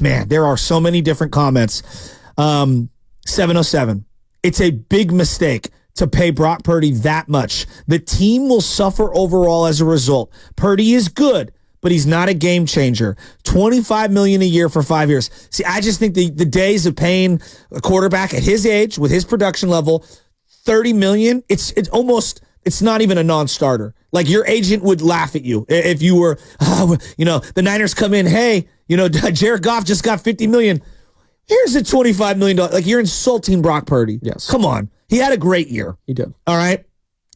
Man, there are so many different comments. 707. It's a big mistake to pay Brock Purdy that much. The team will suffer overall as a result. Purdy is good, but he's not a game changer. $25 million a year for 5 years. See, I just think the days of paying a quarterback at his age with his production level, $30 million, it's not even a non-starter. Like, your agent would laugh at you if you were, the Niners come in, hey, Jared Goff just got $50 million. Here's a $25 million. Like, you're insulting Brock Purdy. Yes. Come on. He had a great year. He did. All right.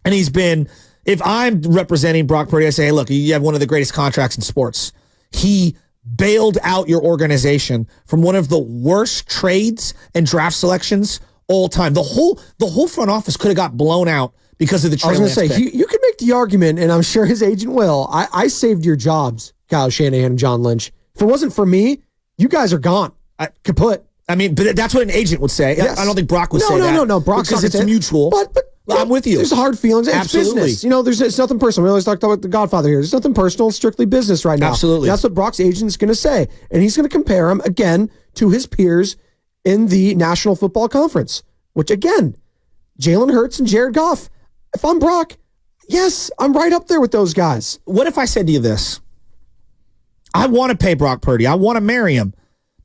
And he's been, if I'm representing Brock Purdy, I say, hey, look, you have one of the greatest contracts in sports. He bailed out your organization from one of the worst trades and draft selections all time. The whole front office could have got blown out because of the trade. I was going to say, you can make the argument, and I'm sure his agent will. I saved your jobs, Kyle Shanahan and John Lynch. If it wasn't for me, you guys are gone. Kaput. I mean, but that's what an agent would say. Yes. I don't think Brock would say that. No. Brock's because it's mutual. But I'm with you. There's hard feelings. It's Absolutely. business. It's nothing personal. We always talk about the Godfather here. There's nothing personal. It's strictly business right now. Absolutely. That's what Brock's agent's going to say. And he's going to compare him, again, to his peers in the National Football Conference, which, again, Jalen Hurts and Jared Goff. If I'm Brock, yes, I'm right up there with those guys. What if I said to you this? I want to pay Brock Purdy. I want to marry him.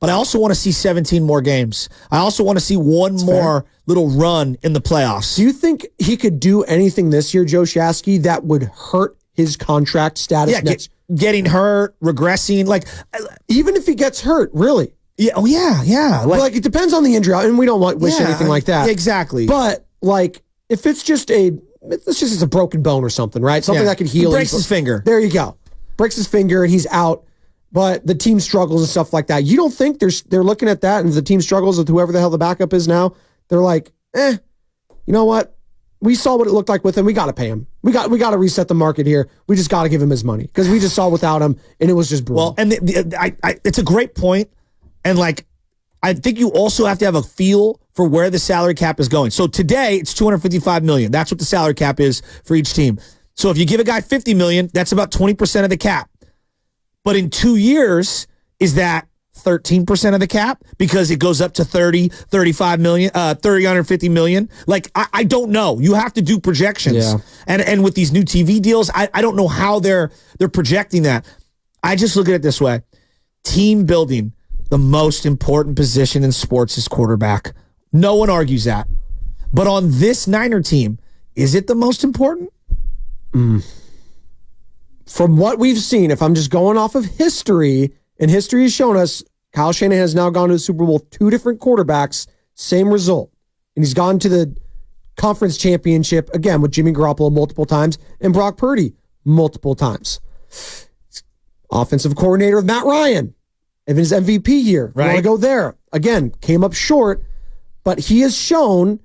But I also want to see 17 more games. I also want to see one more little run in the playoffs. Do you think he could do anything this year, Joe Shasky, that would hurt his contract status? Yeah, getting hurt, regressing. Like, even if he gets hurt, really? Yeah. Oh, yeah. Like it depends on the injury, and we don't wish anything like that. Exactly. But like, if it's just a broken bone or something, right? Something that could heal. He breaks his finger. There you go. Breaks his finger and he's out. But the team struggles and stuff like that. You don't think they're looking at that, and the team struggles with whoever the hell the backup is now? They're like, you know what? We saw what it looked like with him. We got to pay him. We got to reset the market here. We just got to give him his money because we just saw without him, and it was just brutal. Well, and it's a great point, and like, I think you also have to have a feel for where the salary cap is going. So today it's $255 million. That's what the salary cap is for each team. So if you give a guy $50 million, that's about 20% of the cap. But in 2 years, is that 13% of the cap? Because it goes up to 30, 35 million, 350 million. Like, I don't know. You have to do projections. Yeah. And with these new TV deals, I don't know how they're projecting that. I just look at it this way. Team building, the most important position in sports is quarterback. No one argues that. But on this Niner team, is it the most important? From what we've seen, if I'm just going off of history, and history has shown us, Kyle Shanahan has now gone to the Super Bowl, 2 different quarterbacks, same result. And he's gone to the conference championship, again, with Jimmy Garoppolo multiple times, and Brock Purdy multiple times. Offensive coordinator with Matt Ryan in his MVP year. Right. You want to go there. Again, came up short, but he has shown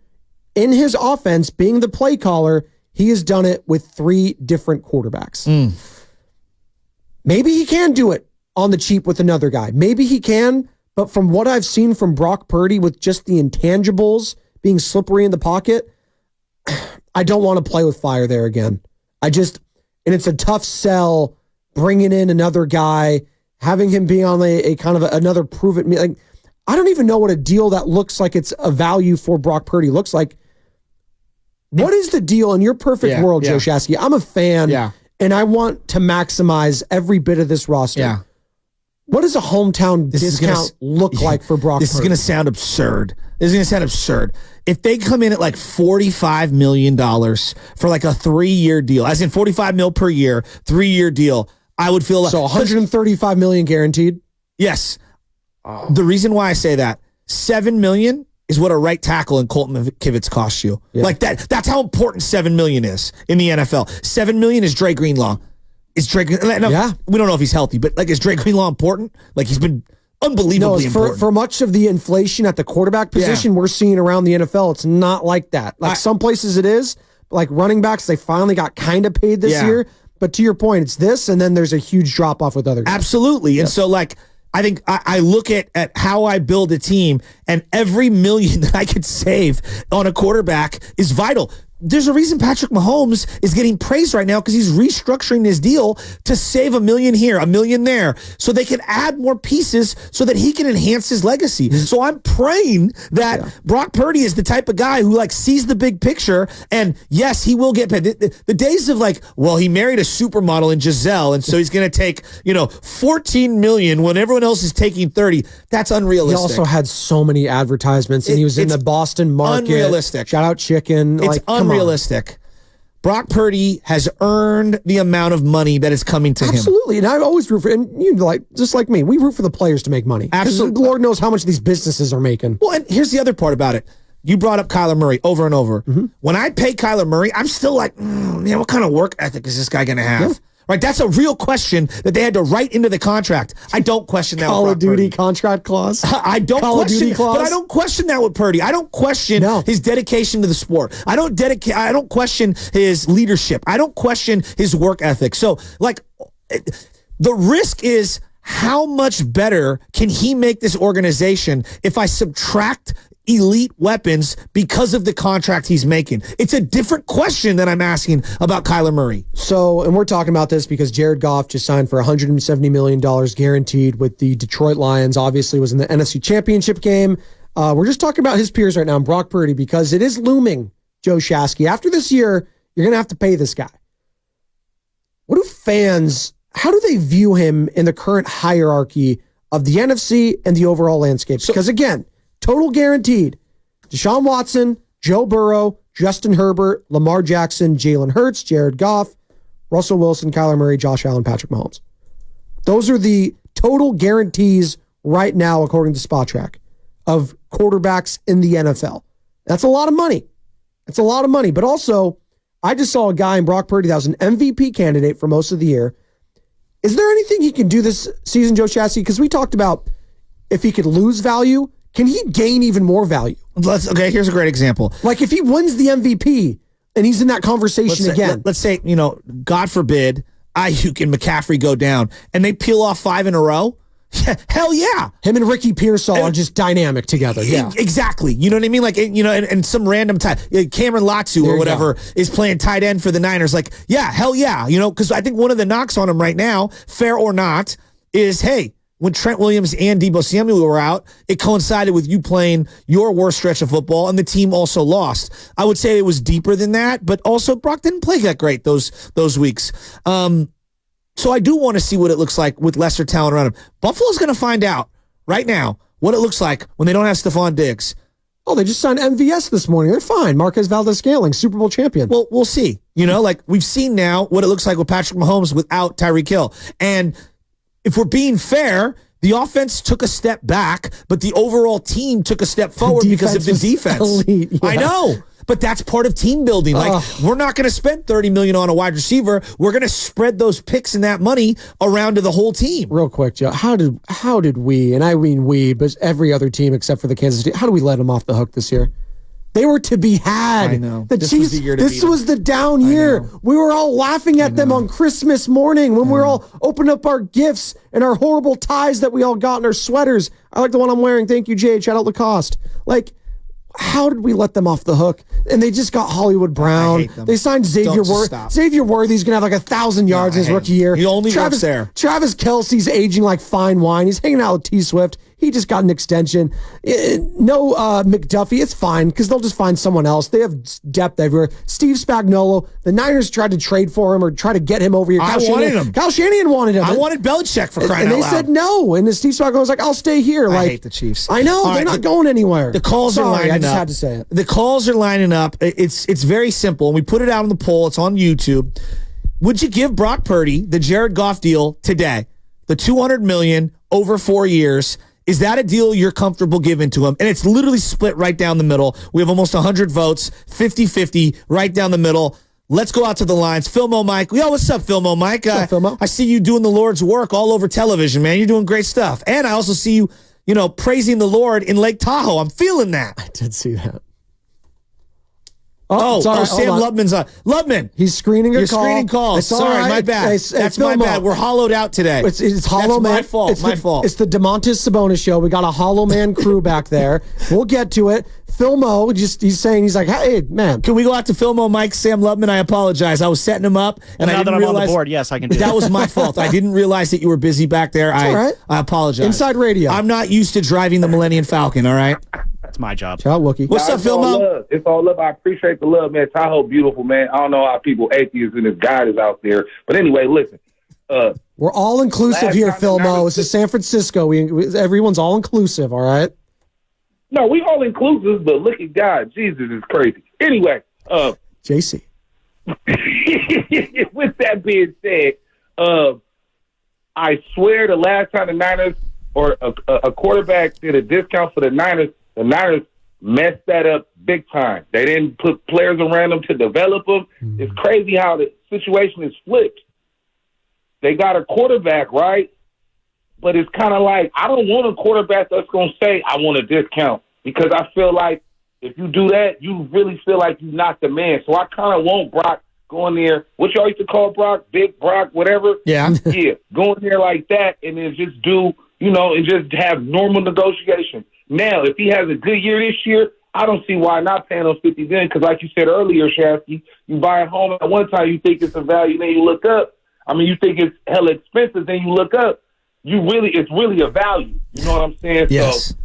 in his offense, being the play caller, he has done it with 3 different quarterbacks. Maybe he can do it on the cheap with another guy. Maybe he can, but from what I've seen from Brock Purdy with just the intangibles being slippery in the pocket, I don't want to play with fire there again. And it's a tough sell bringing in another guy, having him be on a kind of another prove it. Like, I don't even know what a deal that looks like it's a value for Brock Purdy looks like. What is the deal in your perfect world, Joe Shasky? I'm a fan, and I want to maximize every bit of this roster. Yeah. What does a hometown discount look like for Brock Purdy? This is going to sound absurd. If they come in at like $45 million for like a 3-year deal, as in $45 million per year, 3-year deal, I would feel like... So $135 million guaranteed? Yes. The reason why I say that, $7 million is what a right tackle in Colton McKivitz costs you. Yeah. Like that's how important $7 million is in the NFL. $7 million is Dre Greenlaw. Is Dre? No, we don't know if he's healthy, but like, is Dre Greenlaw important? Like, he's been unbelievably important. For much of the inflation at the quarterback position we're seeing around the NFL, it's not like that. Like some places it is. Like running backs, they finally got kind of paid this year. But to your point, it's this, and then there's a huge drop off with other guys. Absolutely. And so, like, I think I look at how I build a team, and every million that I could save on a quarterback is vital. there's a reason Patrick Mahomes is getting praised right now because he's restructuring his deal to save $1 million here, $1 million there, so they can add more pieces so that he can enhance his legacy. So I'm praying that Brock Purdy is the type of guy who like sees the big picture, and yes, he will get paid. The days of like, well, he married a supermodel in Giselle, and so he's going to take, $14 million when everyone else is taking 30. That's unrealistic. He also had so many advertisements, and he was in the Boston market. Unrealistic. Shout out Chicken. It's unrealistic. Brock Purdy has earned the amount of money that is coming to him. Absolutely. And I always root for, and just like me, we root for the players to make money. Absolutely. Lord knows how much these businesses are making. Well, and here's the other part about it. You brought up Kyler Murray over and over. When I pay Kyler Murray, I'm still like, man, what kind of work ethic is this guy going to have? Yeah. Right, that's a real question that they had to write into the contract. I don't question that. Call with of Duty Purdy. Contract clause. I don't question, but I don't question that with Purdy. I don't question his dedication to the sport. I don't question his leadership. I don't question his work ethic. So, like, the risk is how much better can he make this organization if I subtract elite weapons because of the contract he's making? It's a different question than I'm asking about Kyler Murray. So, and we're talking about this because Jared Goff just signed for $170 million guaranteed with the Detroit Lions. Obviously was in the NFC Championship game. We're just talking about his peers right now, and Brock Purdy, because it is looming, Joe Shasky. After this year, you're going to have to pay this guy. What do fans, how do they view him in the current hierarchy of the NFC and the overall landscape? Because again, total guaranteed. Deshaun Watson, Joe Burrow, Justin Herbert, Lamar Jackson, Jalen Hurts, Jared Goff, Russell Wilson, Kyler Murray, Josh Allen, Patrick Mahomes. Those are the total guarantees right now, according to SpotTrack, of quarterbacks in the NFL. That's a lot of money. It's a lot of money. But also, I just saw a guy in Brock Purdy that was an MVP candidate for most of the year. Is there anything he can do this season, Joe Shasky? Because we talked about if he could lose value, can he gain even more value? Okay, here's a great example. Like if he wins the MVP and he's in that conversation again. Let's say, God forbid, Ayuk and McCaffrey go down and they peel off 5 in a row. Yeah, hell yeah. Him and Ricky Pearsall are just dynamic together. Yeah, exactly. You know what I mean? Like, and some random Cameron Latsu or whatever is playing tight end for the Niners. Like, yeah, hell yeah. Because I think one of the knocks on him right now, fair or not, is, hey, when Trent Williams and Deebo Samuel were out, it coincided with you playing your worst stretch of football, and the team also lost. I would say it was deeper than that, but also Brock didn't play that great those weeks. So I do want to see what it looks like with lesser talent around him. Buffalo's going to find out right now what it looks like when they don't have Stephon Diggs. Oh, they just signed MVS this morning. They're fine. Marquez Valdez-Scantling, Super Bowl champion. Well, we'll see. Like we've seen now what it looks like with Patrick Mahomes without Tyreek Hill. And if we're being fair, the offense took a step back, but the overall team took a step forward because of the defense. Elite, yeah. I know, but that's part of team building. Like, we're not going to spend $30 million on a wide receiver. We're going to spread those picks and that money around to the whole team. Real quick, Joe, how did we, and I mean we, but every other team except for the Kansas City, how do we let them off the hook this year? They were to be had. I know. The Chiefs, this was the down year. We were all laughing at them on Christmas morning when we were all opening up our gifts and our horrible ties that we all got in our sweaters. I like the one I'm wearing. Thank you, Jade. Shout out Lacoste. Like, how did we let them off the hook? And they just got Hollywood Brown. They signed Xavier Worthy. Xavier Worthy's going to have like 1,000 yards in his rookie year. He only works there. Travis Kelce's aging like fine wine. He's hanging out with T-Swift. He just got an extension. No McDuffie. It's fine because they'll just find someone else. They have depth everywhere. Steve Spagnuolo. The Niners tried to trade for him or try to get him over here. I wanted him. Kyle Shanahan wanted him. I wanted Belichick for crying out loud. And they said no. And Steve Spagnuolo was like, I'll stay here. I hate the Chiefs. I know. They're not going anywhere. The calls are lining up. I just had to say it. The calls are lining up. It's very simple. And we put it out on the poll. It's on YouTube. Would you give Brock Purdy the Jared Goff deal today? The $200 million over 4 years. Is that a deal you're comfortable giving to him? And it's literally split right down the middle. We have almost 100 votes, 50-50, right down the middle. Let's go out to the lines. Filmo Mike. Yo, what's up, Filmo Mike? What's up, Filmo? I see you doing the Lord's work all over television, man. You're doing great stuff. And I also see you, praising the Lord in Lake Tahoe. I'm feeling that. I did see that. Sam Lubman's on. Lubman. He's screening a You're call. screening calls. Sorry, my bad. That's my bad. We're hollowed out today. It's hollow man. My fault. It's my fault. It's the DeMontis Sabonis show. We got a hollow man crew back there. We'll get to it. Philmo, he's like, hey, man. Can we go out to Philmo, Mike, Sam Lubman? I apologize. I was setting him up. And now I didn't that I'm realize, on the board, yes, I can do that was my fault. I didn't realize that you were busy back there. All right. I apologize. Inside radio. I'm not used to driving the Millennium Falcon, all right? That's my job. Ciao, Wookie. What's up, Philmo? It's all love. I appreciate the love, man. Tahoe, beautiful, man. I don't know how people, atheists and this guy is out there. But anyway, listen. We're all inclusive here, Philmo. This is San Francisco. Everyone's all inclusive, all right? No, we all inclusive, but look at God. Jesus is crazy. Anyway. JC. With that being said, I swear the last time the Niners or a quarterback did a discount for the Niners messed that up big time. They didn't put players around them to develop them. It's crazy how the situation is flipped. They got a quarterback, right? But it's kind of like, I don't want a quarterback that's going to say, I want a discount. Because I feel like if you do that, you really feel like you're not the man. So I kind of want Brock going there. What y'all used to call Brock? Big Brock, whatever? Yeah. Yeah. Go in there like that and then just do, and just have normal negotiation. Now, if he has a good year this year, I don't see why not paying those $50 million. Because like you said earlier, Shasky, you buy a home at one time, you think it's a value, then you look up. You think it's hella expensive, then you look up. It's really a value. You know what I'm saying? Yes. So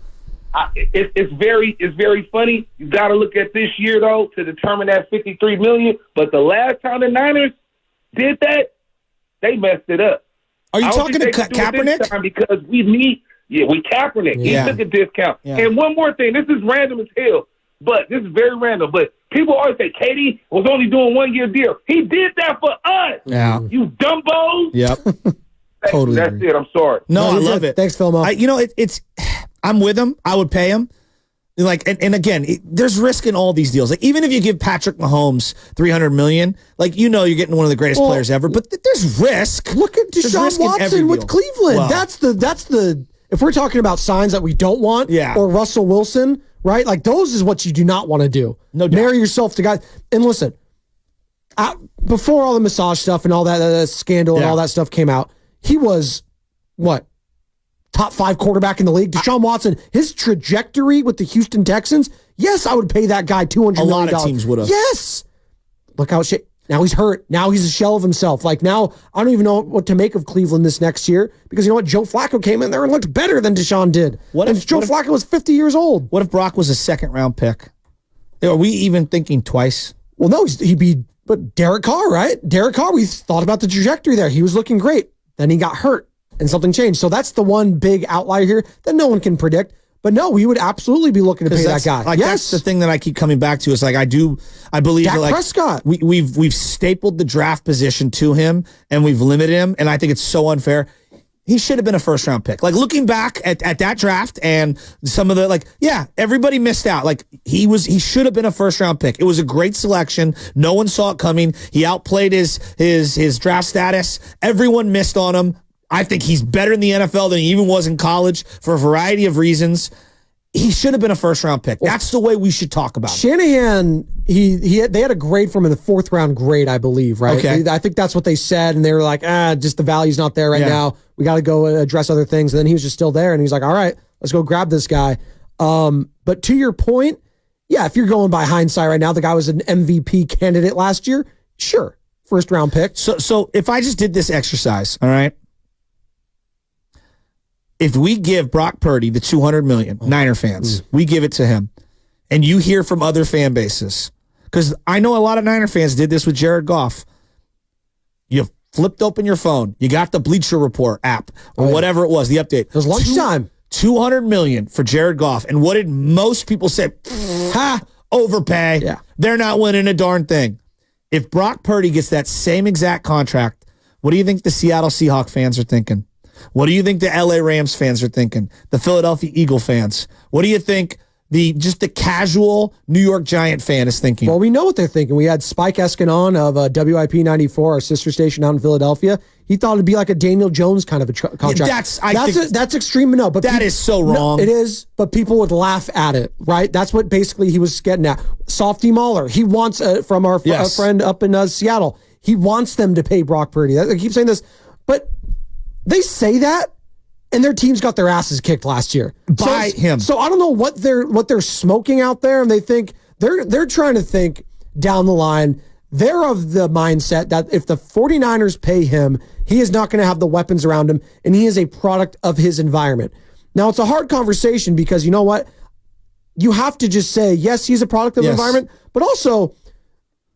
it's very funny. You got to look at this year though to determine that $53 million. But the last time the Niners did that, they messed it up. Are you talking to Kaepernick? Because we Kaepernick. Yeah. He took a discount. Yeah. And one more thing, this is random as hell, but this is very random. But people always say Katie was only doing 1 year deal. He did that for us. Yeah. You dumbos. Yep. Totally. That's it. I'm sorry. No, I love it. Thanks, Philmo. I'm with him. I would pay him. And again, there's risk in all these deals. Like even if you give Patrick Mahomes $300 million, you're getting one of the greatest players ever. But there's risk. Look at Deshaun Watson with Cleveland. Well, that's the. If we're talking about signs that we don't want, or Russell Wilson, right? Like those is what you do not want to do. No doubt. Marry yourself to guys. And listen, before all the massage stuff and all that scandal and all that stuff came out, he was what? Top 5 quarterback in the league. Deshaun Watson, his trajectory with the Houston Texans, yes, I would pay that guy $200 million. A lot of teams would have. Yes. Look how now he's hurt. Now he's a shell of himself. Now, I don't even know what to make of Cleveland this next year because you know what? Joe Flacco came in there and looked better than Deshaun did. What if Joe Flacco was 50 years old? What if Brock was a second-round pick? Are we even thinking twice? Well, no, he'd be, but Derek Carr, right? Derek Carr, we thought about the trajectory there. He was looking great. Then he got hurt. And something changed. So that's the one big outlier here that no one can predict. But no, we would absolutely be looking to pay that guy. That's the thing that I keep coming back to is I believe Dak that Prescott. We've stapled the draft position to him and we've limited him. And I think it's so unfair. He should have been a first round pick. Looking back at that draft and some of the everybody missed out. He should have been a first round pick. It was a great selection. No one saw it coming. He outplayed his draft status. Everyone missed on him. I think he's better in the NFL than he even was in college for a variety of reasons. He should have been a first-round pick. That's the way we should talk about it. Shanahan, they had a grade from him in the 4th round grade, I believe, right? Okay. I think that's what they said, and they were like, just the value's not there right now. We got to go address other things. And then he was just still there, and he's like, all right, let's go grab this guy. But to your point, if you're going by hindsight right now, the guy was an MVP candidate last year, sure, first-round pick. So if I just did this exercise, all right, if we give Brock Purdy the $200 million, Niner fans, we give it to him, and you hear from other fan bases, because I know a lot of Niner fans did this with Jared Goff. You flipped open your phone, you got the Bleacher Report app, or whatever it was, the update. It was lunchtime. $200 million for Jared Goff, and what did most people say? Overpay. Yeah. They're not winning a darn thing. If Brock Purdy gets that same exact contract, what do you think the Seattle Seahawks fans are thinking? What do you think the LA Rams fans are thinking? The Philadelphia Eagle fans? What do you think just the casual New York Giant fan is thinking? Well, we know what they're thinking. We had Spike Escanon of WIP 94, our sister station out in Philadelphia. He thought it'd be like a Daniel Jones kind of a contract. That's extreme. No, but that is so wrong. No, it is, but people would laugh at it, right? That's what basically he was getting at. Softy Mahler, he wants from our friend up in Seattle. He wants them to pay Brock Purdy. I keep saying this, but they say that, and their teams got their asses kicked last year by him. So I don't know what they're smoking out there, and they think they're trying to think down the line. They're of the mindset that if the 49ers pay him, he is not going to have the weapons around him, and he is a product of his environment. Now, it's a hard conversation because you know what? You have to just say, yes, he's a product of the environment, but also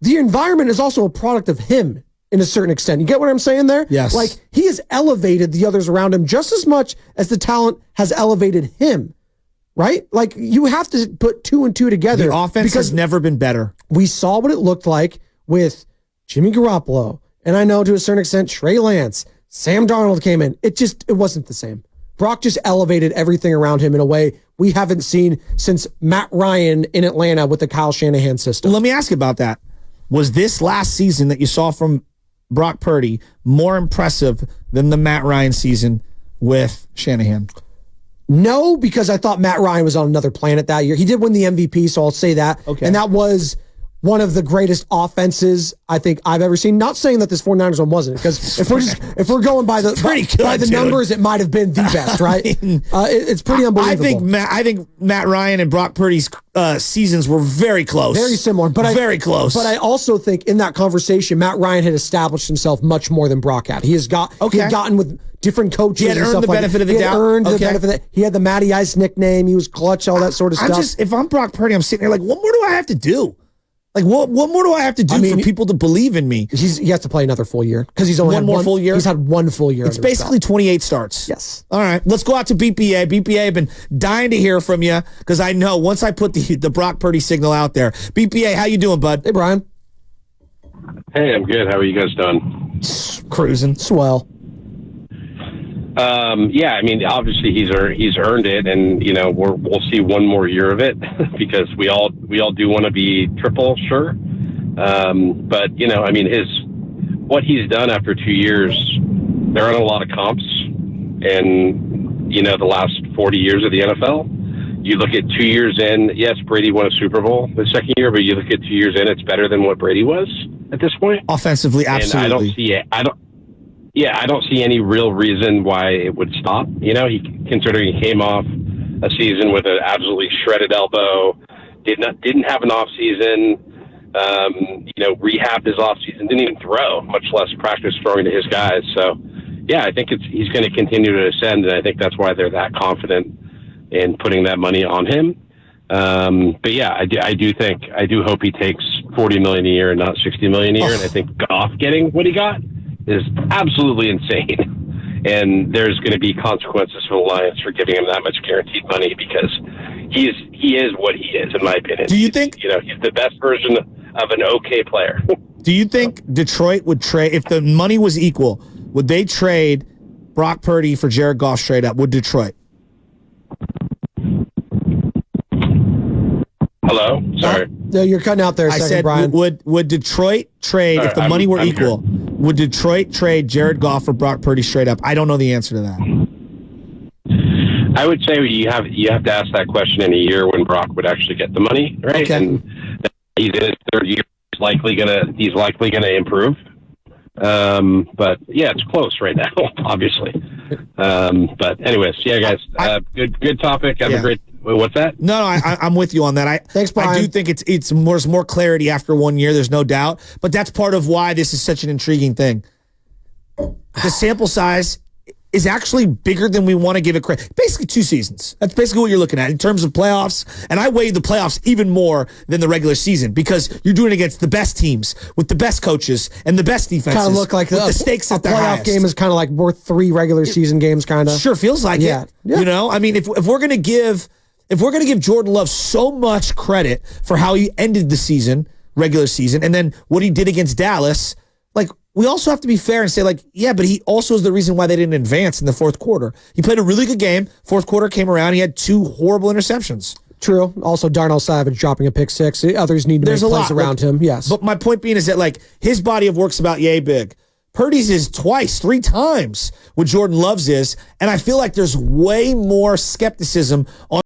the environment is also a product of him in a certain extent. You get what I'm saying there? Yes. Like, he has elevated the others around him just as much as the talent has elevated him, right? Like, you have to put two and two together. The offense has never been better. We saw what it looked like with Jimmy Garoppolo, and I know to a certain extent Trey Lance, Sam Darnold came in. It wasn't the same. Brock just elevated everything around him in a way we haven't seen since Matt Ryan in Atlanta with the Kyle Shanahan system. Let me ask you about that. Was this last season that you saw from Brock Purdy more impressive than the Matt Ryan season with Shanahan? No, because I thought Matt Ryan was on another planet that year. He did win the MVP, so I'll say that. Okay. And that was one of the greatest offenses I think I've ever seen. Not saying that this 49ers one wasn't, because if we're going by the numbers, it might have been the best, right? It's pretty unbelievable. I think Matt Ryan and Brock Purdy's seasons were very close, very similar, very close. But I also think in that conversation, Matt Ryan had established himself much more than Brock had. He had gotten with different coaches. He had earned the benefit of the doubt. He had the Matty Ice nickname. He was clutch, all that sort of stuff. If I'm Brock Purdy, I'm sitting there like, what more do I have to do? Like, what more do I have to do for people to believe in me? He has to play another full year because he's only had one full year. He's had one full year. It's basically 28 starts. Yes. All right. Let's go out to BPA. BPA, I've been dying to hear from you because I know once I put the Brock Purdy signal out there. BPA, how you doing, bud? Hey, Brian. Hey, I'm good. How are you guys doing? Cruising. Swell. Yeah, I mean, obviously he's earned it, and you know we'll see one more year of it because we all do want to be triple sure. But you know, I mean, what he's done after 2 years, there aren't a lot of comps, and you know the last 40 years of the NFL. You look at 2 years in, yes, Brady won a Super Bowl the second year, but you look at 2 years in, it's better than what Brady was at this point. Offensively, absolutely. And I don't see it. I don't see any real reason why it would stop. You know, considering he came off a season with an absolutely shredded elbow, didn't have an off season, you know, rehabbed his off season, didn't even throw, much less practice throwing to his guys. So, yeah, I think he's going to continue to ascend, and I think that's why they're that confident in putting that money on him. But yeah, I do hope he takes $40 million a year and not $60 million a year. And I think Goff getting what he got is absolutely insane. And there's going to be consequences for the Lions for giving him that much guaranteed money because he is what he is, in my opinion. Do you think, he's the best version of an okay player? Do you think Detroit would trade, if the money was equal, would they trade Brock Purdy for Jared Goff straight up? Would Detroit? Hello? Sorry. No, you're cutting out there a second, Brian. Would Detroit trade, if the money were equal, would Detroit trade Jared Goff for Brock Purdy straight up? I don't know the answer to that. I would say you have to ask that question in a year when Brock would actually get the money, right? Okay. And he's in his third year. He's likely gonna improve. But yeah, it's close right now, obviously. But anyways, yeah, guys, good topic. Have a great. What's that? No, I'm with you on that. Thanks, Brian. I do think it's more clarity after 1 year. There's no doubt, but that's part of why this is such an intriguing thing. The sample size is actually bigger than we want to give it credit. Basically 2 seasons. That's basically what you're looking at in terms of playoffs. And I weigh the playoffs even more than the regular season because you're doing it against the best teams with the best coaches and the best defenses. Kind of look like the stakes at their highest. A playoff game is kind of like worth 3 regular season games, kind of. Sure feels like it. Yeah. You know, I mean, if we're going to give Jordan Love so much credit for how he ended the season, regular season, and then what he did against Dallas, like, we also have to be fair and say, like, yeah, but he also is the reason why they didn't advance in the fourth quarter. He played a really good game. Fourth quarter came around. He had 2 horrible interceptions. True. Also, Darnell Savage dropping a pick six. Others need to There's make a plays lot around him. Yes. But my point being is that, like, his body of work's about yay big. Purdy's is twice, 3 times what Jordan Love's is. And I feel like there's way more skepticism on